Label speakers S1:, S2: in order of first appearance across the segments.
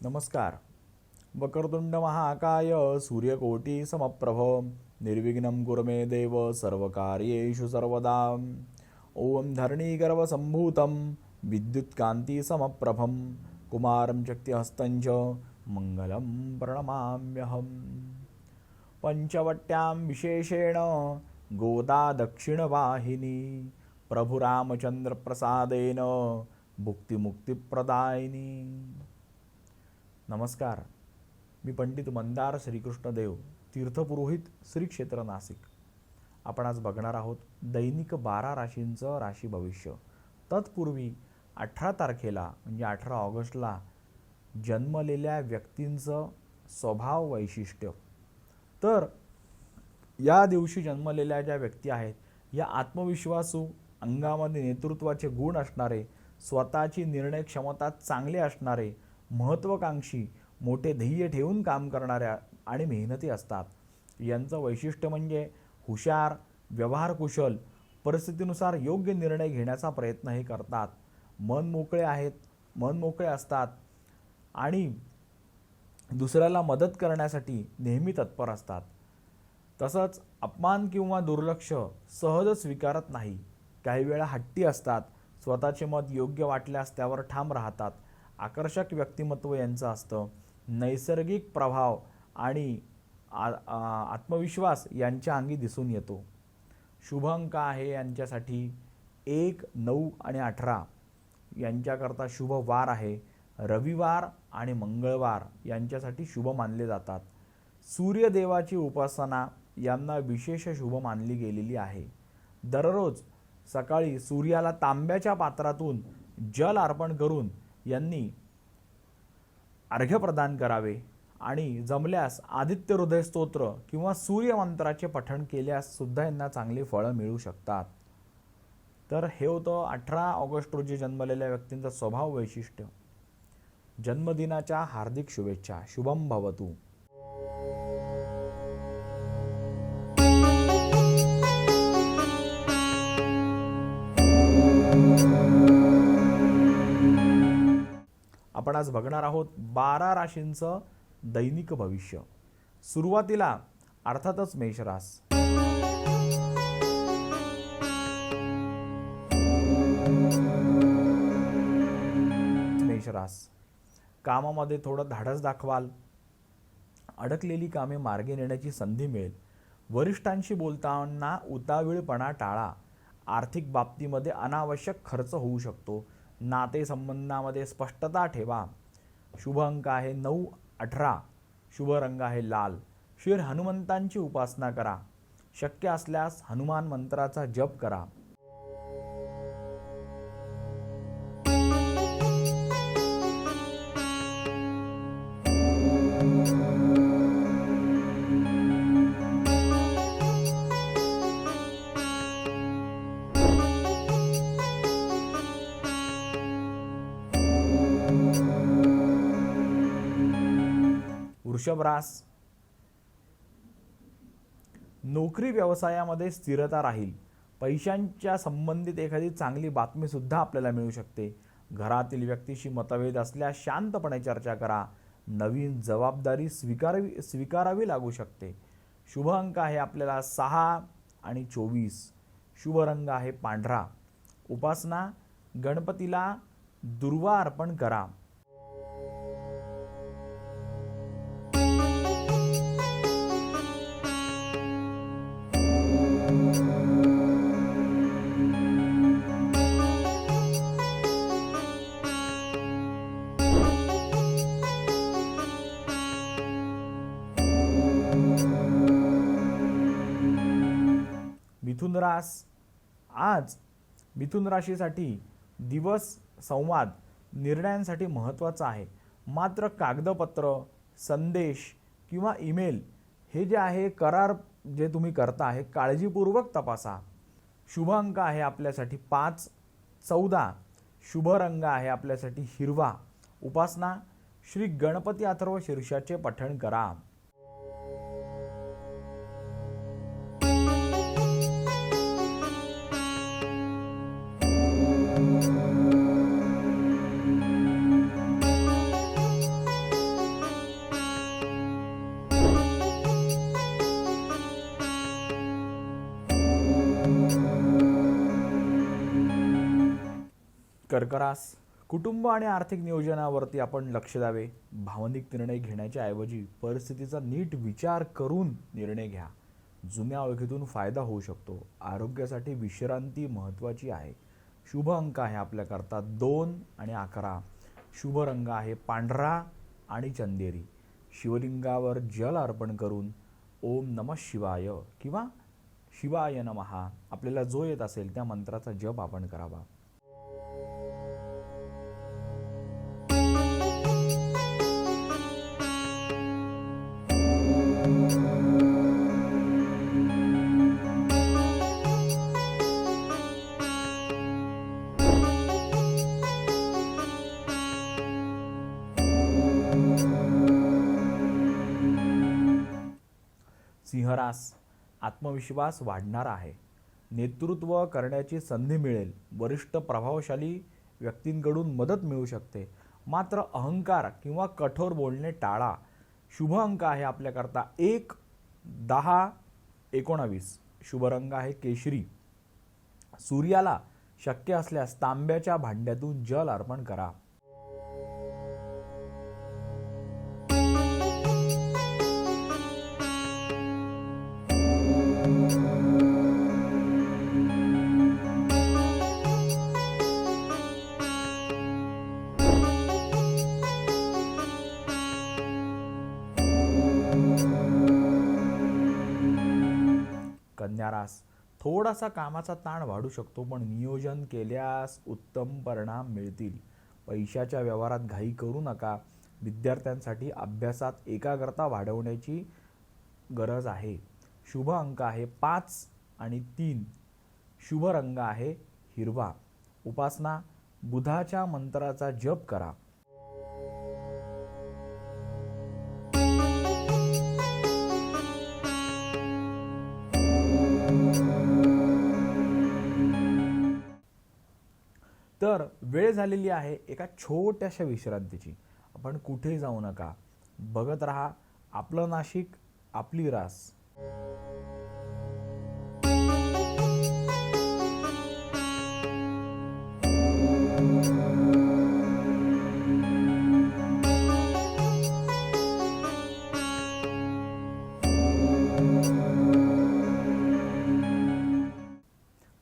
S1: नमस्कार. वक्रतुंड महाकाय सूर्यकोटी समप्रभ निर्विघ्नं कुरु मे देव सर्वकार्येषु सर्वदा. ओम धरणीगर्भसम्भूतं विद्युत्कान्ति समप्रभं कुमारं शक्तिहस्तं च मंगलं प्रणमाम्यहम्. पंचवट्यां विशेषेण गोदा दक्षिणवाहिनी प्रभुरामचंद्र प्रसादेन भुक्तिमुक्तिप्रदायिनी. नमस्कार. मी पंडित मंदार श्रीकृष्णदेव, तीर्थपुरोहित श्री क्षेत्र नाशिक. आपण आज बघणार आहोत दैनिक 12 राशींचं राशी भविष्य. तत्पूर्वी 18 तारखेला म्हणजे 18 ऑगस्टला जन्मलेल्या व्यक्तींचं स्वभाव वैशिष्ट्य. तर या दिवशी जन्मलेल्या ज्या व्यक्ती आहेत या आत्मविश्वासू, अंगामध्ये नेतृत्वाचे गुण असणारे, स्वतःची निर्णय क्षमता चांगली असणारे, महत्त्वाकांक्षी, मोठे ध्येय ठेवून काम करणाऱ्या आणि मेहनती असतात. यांचं वैशिष्ट्य म्हणजे हुशार, व्यवहारकुशल, परिस्थितीनुसार योग्य निर्णय घेण्याचा प्रयत्न हे करतात. मनमोकळे असतात आणि दुसऱ्याला मदत करण्यासाठी नेहमी तत्पर असतात. तसंच अपमान किंवा दुर्लक्ष सहज स्वीकारत नाही. काही वेळा हट्टी असतात. स्वतःचे मत योग्य वाटल्यास त्यावर ठाम राहतात. आकर्षक व्यक्तिमत्व यांचं असतं. नैसर्गिक प्रभाव आणि आत्मविश्वास यांच्या अंगी दिसून येतो. शुभ अंक आहे यांच्यासाठी 1, 9 आणि 18. यांच्याकरता शुभ वार आहे रविवार आणि मंगळवार. यांच्यासाठी शुभ मानले जातात. सूर्यदेवाची उपासना यांना विशेष शुभ मानली गेलेली आहे. दररोज सकाळी सूर्याला तांब्याच्या पात्रातून जल अर्पण करून यांनी अर्घ्य प्रदान करावे आणि जमल्यास आदित्य हृदय स्तोत्र किंवा सूर्यमंत्राचे पठण केल्यास सुद्धा यांना चांगली फळं मिळू शकतात. तर हे होतं 18 ऑगस्ट रोजी जन्मलेल्या व्यक्तींचं स्वभाव वैशिष्ट्य. जन्मदिनाच्या हार्दिक शुभेच्छा. शुभम भवतु. आपण आज बघणार आहोत 12 राशींचं दैनिक भविष्य. सुरुवातीला अर्थातच मेषरास. मेषरास कामामध्ये थोडं धाडस दाखवाल. अडकलेली कामे मार्गी नेण्याची संधी मिळेल. वरिष्ठांशी बोलताना उतावीळपणा टाळा. आर्थिक बाबतीमध्ये अनावश्यक खर्च होऊ शकतो. नातेसंबंधामध्ये स्पष्टता ठेवा. शुभ अंक आहे 9, 18. शुभ रंग आहे लाल. श्री हनुमंतांची उपासना करा. शक्य असल्यास हनुमान मंत्राचा जप करा. वृषभ रास. नोकरी व्यवसायामध्ये स्थिरता राहील. पैशांच्या संबंधित एखादी चांगली बातमी सुद्धा आपल्याला मिळू शकते. घरातील व्यक्तीशी मतभेद असल्यास शांतपणे चर्चा करा. नवीन जबाबदारी स्वीकारावी लागू शकते. शुभ अंक आहे आपल्याला 6 आणि 24. शुभ रंग आहे पांढरा. उपासना गणपतीला दुर्वा अर्पण करा. मिथुन रास. आज मिथुन राशीसाठी दिवस संवाद निर्णयांसाठी महत्त्वाचा आहे. मात्र कागदपत्र, संदेश किंवा ईमेल हे जे आहे करार जे तुम्ही करता हे काळजीपूर्वक तपासा. शुभ अंक आहे आपल्यासाठी 5, 14. शुभ रंग आहे आपल्यासाठी हिरवा. उपासना श्री गणपती अथर्व शीर्षाचे पठण करा. कर्क रास, कुटुंब आणि आर्थिक नियोजनावरती आपण लक्ष द्यावे. भावनिक निर्णय घेण्याच्या ऐवजी परिस्थितीचा नीट विचार करून निर्णय घ्या. जुन्या ओळखीतून फायदा होऊ शकतो. आरोग्यासाठी विश्रांती महत्त्वाची आहे. शुभ अंक आहे आपल्याकरता 2 आणि 11. शुभ रंग आहे पांढरा आणि चंदेरी. शिवलिंगावर जल अर्पण करून ओम नमः शिवाय किंवा शिवाय नमः आपल्याला जो येत असेल त्या मंत्राचा जप आपण करावा. सिंहरास, आत्मविश्वास वाढणार आहे. नेतृत्व करण्याची संधी मिळेल. वरिष्ठ प्रभावशाली व्यक्तींकडून मदत मिळू शकते. मात्र अहंकार किंवा कठोर बोलणे टाळा. शुभ अंक आहे आपल्याकरता 1, 10, 19. शुभ रंग आहे केशरी. सूर्याला शक्य असल्यास तांब्याच्या भांड्यातून जल अर्पण करा. कन्या रास, थोडासा कामाचा ताण वाढू शकतो, पण नियोजन केल्यास उत्तम परिणाम मिळतील. पैशाच्या व्यवहारात घाई करू नका. विद्यार्थ्यांसाठी अभ्यासात एकाग्रता वाढवण्याची गरज आहे. शुभ अंक आहे 5 आणि 3. शुभ रंग आहे हिरवा. उपासना, बुधाच्या मंत्राचा जप करा. तर वेळ झालेली आहे एका छोट्याशा विश्रांतीची. आपण कुठेही जाऊ नका. बघत राहा आपलं नाशिक, आपली रास.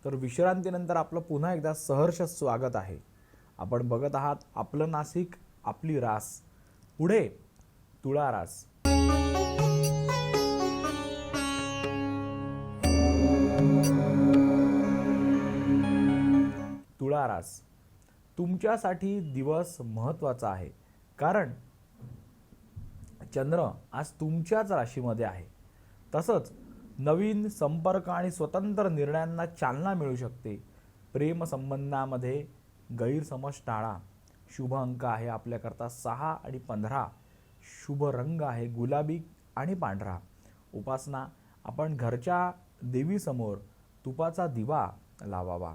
S1: तर विश्रांतीनंतर आपलं पुन्हा एकदा सहर्ष स्वागत आहे. आपण बघत आहात आपलं नाशिक, आपली रास. पुढे तुळा रास. तुळा रास, तुमच्यासाठी दिवस महत्त्वाचा आहे, कारण चंद्र आज तुमच्याच राशीमध्ये आहे. तसंच नवीन संपर्क आणि स्वतंत्र निर्णयांना चालना मिळू शकते. प्रेमसंबंधामध्ये गैरसमज टाळा. शुभ अंक आहे आपल्याकरता 6 आणि 15. शुभ रंग आहे गुलाबी आणि पांढरा. उपासना, आपण घरच्या देवीसमोर तुपाचा दिवा लावावा.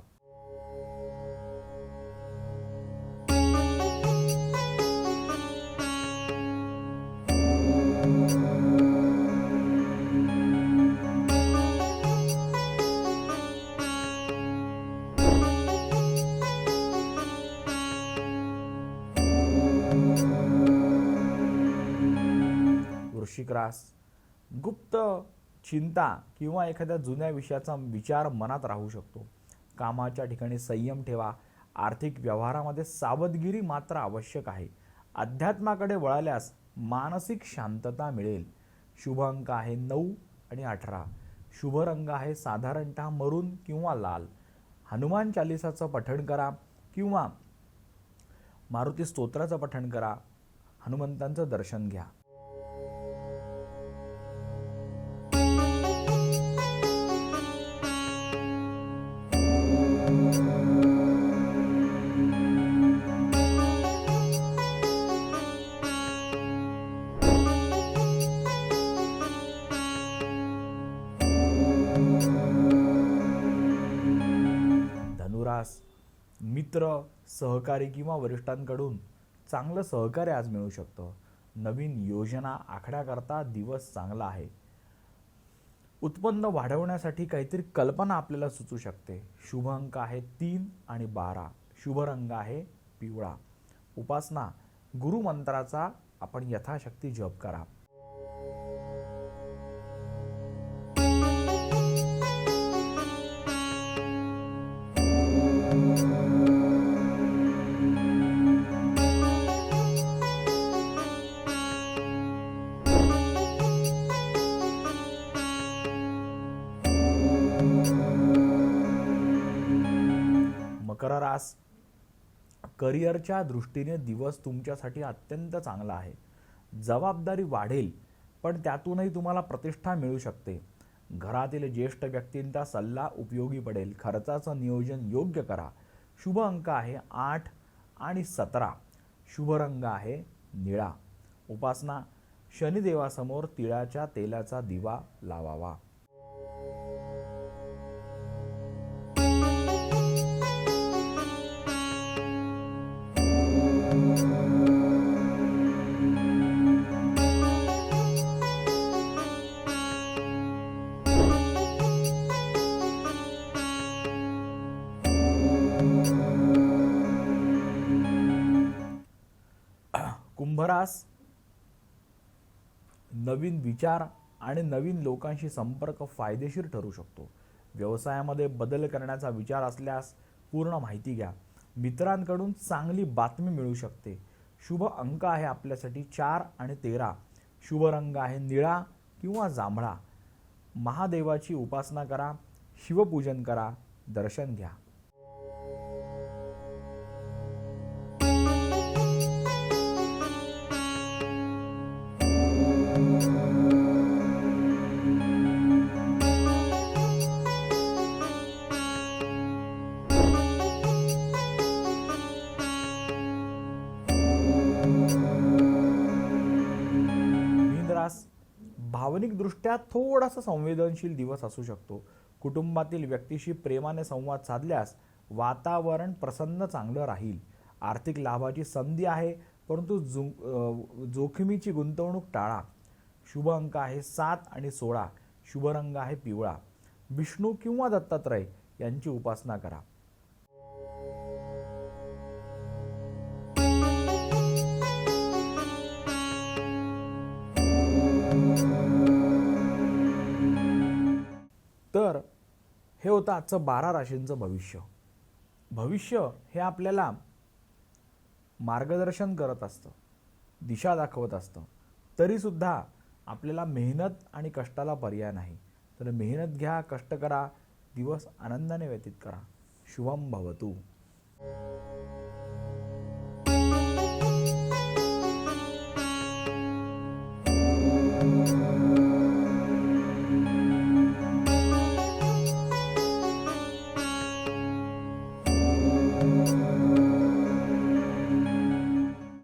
S1: वृश्चिक रास, गुप्त चिंता किंवा एखाद्या जुन्या विषयाचा विचार मनात राहू शकतो. कामाच्या ठिकाणी संयम ठेवा. आर्थिक व्यवहारामध्ये सावधगिरी मात्र आवश्यक आहे. अध्यात्माकडे वळाल्यास मानसिक शांतता मिळेल. शुभ अंक आहे 9 आणि 18. शुभ रंग आहे साधारणतः मरून किंवा लाल. हनुमान चालिसाचं पठण करा किंवा मारुती स्तोत्राचं पठण करा. हनुमंतांचं दर्शन घ्या. मित्र, सहकारी किंवा वरिष्ठांकडून चांगलं सहकार्य आज मिळू शकतं. नवीन योजना आखण्याकरता दिवस चांगला आहे. उत्पन्न वाढवण्यासाठी काहीतरी कल्पना आपल्याला सुचू शकते. शुभ अंक आहे 3 आणि 12. शुभ रंग आहे पिवळा. उपासना गुरुमंत्राचा आपण यथाशक्ती जप करा. मकर रास, करिअरच्या दृष्टीने दिवस तुमच्यासाठी अत्यंत चांगला आहे. जबाबदारी वाढेल, पण त्यातूनही तुम्हाला प्रतिष्ठा मिळू शकते. घरातील ज्येष्ठ व्यक्तींचा सल्ला उपयोगी पडेल. खर्चाचं नियोजन योग्य करा. शुभ अंक आहे 8 आणि 17. शुभ रंग आहे निळा. उपासना शनिदेवासमोर तिळाच्या तेलाचा दिवा लावावा. कुंभरास, नवीन विचार आणि नवीन लोकांशी संपर्क फायदेशीर ठरू शकतो. व्यवसायामध्ये बदल करण्याचा विचार असल्यास पूर्ण माहिती घ्या. मित्रांकडून चांगली बातमी मिळू शकते. शुभ अंक आहे आपल्यासाठी 4 आणि 13. शुभ रंग आहे निळा किंवा जांभळा. महादेवाची उपासना करा, शिवपूजन करा, दर्शन घ्या. भावनिकदृष्ट्या थोडासा संवेदनशील दिवस असू शकतो. कुटुंबातील व्यक्तीशी प्रेमाने संवाद साधल्यास वातावरण प्रसन्न चांगलं राहील. आर्थिक लाभाची संधी आहे, परंतु जोखमीची गुंतवणूक टाळा. शुभ अंक आहे 7 आणि 16. शुभ रंग आहे पिवळा. विष्णू किंवा दत्तात्रय यांची उपासना करा. तर हे होतं आजचं 12 राशींचं भविष्य. भविष्य हे आपल्याला मार्गदर्शन करत असतं, दिशा दाखवत असतं. तरीसुद्धा आपल्याला मेहनत आणि कष्टाला पर्याय नाही. तर मेहनत घ्या, कष्ट करा, दिवस आनंदाने व्यतीत करा. शुभम भवतु.